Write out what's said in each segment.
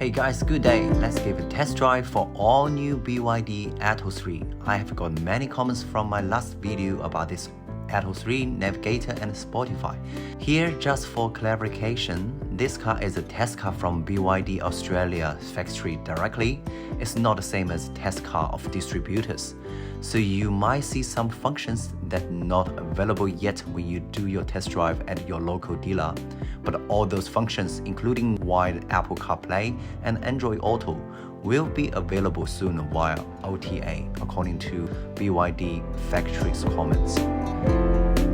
Hey guys, good day. Let's give a test drive for all new BYD Atto3. I have got many comments from my last video about this Atto3, Navigator and Spotify. Here, just for clarification, this car is a test car from BYD Australia factory directly. It's not the same as test car of distributors. So you might see some functions that not available yet when you do your test drive at your local dealer. But all those functions, including wired Apple CarPlay and Android Auto, will be available soon via OTA, according to BYD factory's comments.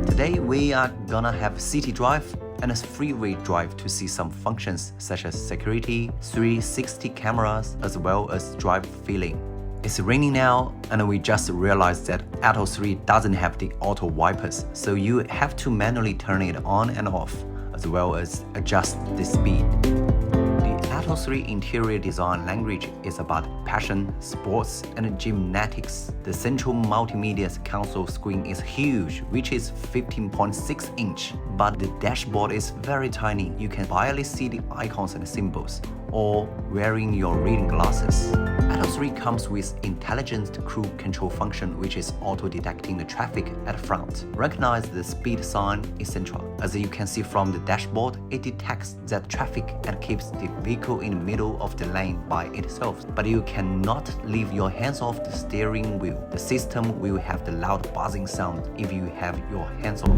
Today we are gonna have city drive and a freeway drive to see some functions such as security, 360 cameras, as well as drive feeling. It's raining now, and we just realized that Atto3 doesn't have the auto wipers, so you have to manually turn it on and off, as well as adjust the speed. The Atto3 interior design language is about passion, sports, and gymnastics. The central multimedia console screen is huge, which is 15.6 inch, but the dashboard is very tiny. You can barely see the icons and symbols, or wearing your reading glasses. Atto3 comes with intelligent cruise control function, which is auto-detecting the traffic at the front. Recognize the speed sign is central. As you can see from the dashboard, it detects that traffic and keeps the vehicle in the middle of the lane by itself. But you cannot leave your hands off the steering wheel. The system will have the loud buzzing sound if you have your hands off.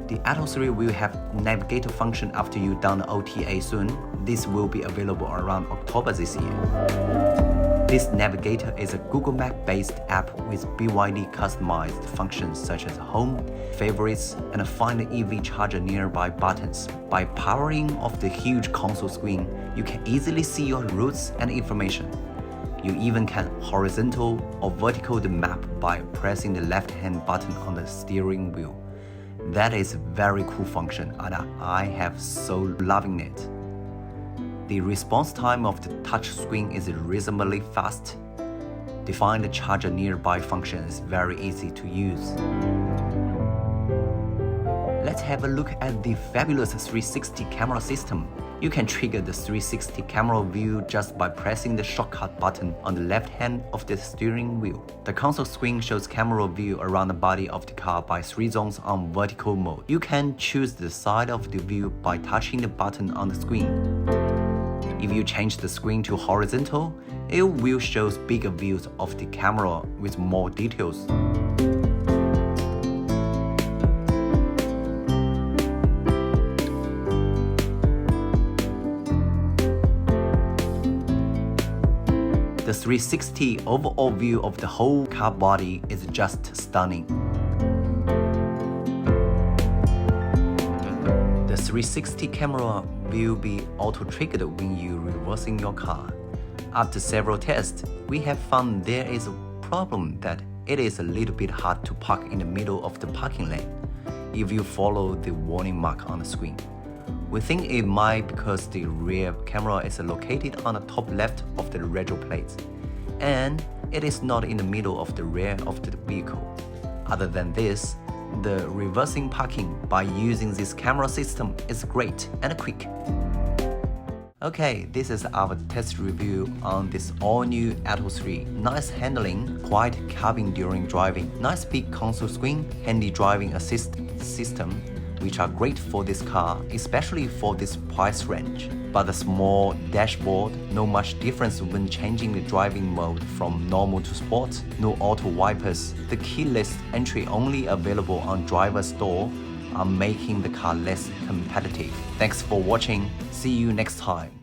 The Atto3 will have Navigator function after you download OTA soon. This will be available around October this year. This Navigator is a Google Map-based app with BYD customized functions such as home, favorites, and find the EV charger nearby buttons. By powering off the huge console screen, you can easily see your routes and information. You even can horizontal or vertical the map by pressing the left-hand button on the steering wheel. That is a very cool function, and I have so loving it. The response time of the touch screen is reasonably fast. The find the charger nearby function is very easy to use. Let's have a look at the fabulous 360 camera system. You can trigger the 360 camera view just by pressing the shortcut button on the left hand of the steering wheel. The console screen shows camera view around the body of the car by 3 zones on vertical mode. You can choose the side of the view by touching the button on the screen. If you change the screen to horizontal, it will show bigger views of the camera with more details. The 360 overall view of the whole car body is just stunning. The 360 camera will be auto-triggered when you reversing your car. After several tests, we have found there is a problem that it is a little bit hard to park in the middle of the parking lane if you follow the warning mark on the screen. We think it might because the rear camera is located on the top left of the retro plates, and it is not in the middle of the rear of the vehicle. Other than this, the reversing parking by using this camera system is great and quick. Okay, this is our test review on this all-new Atto3. Nice handling, quiet cabin during driving, nice big console screen, handy driving assist system, which are great for this car, especially for this price range. But the small dashboard, no much difference when changing the driving mode from normal to sport, no auto wipers. The keyless entry only available on driver's door are making the car less competitive. Thanks for watching. See you next time.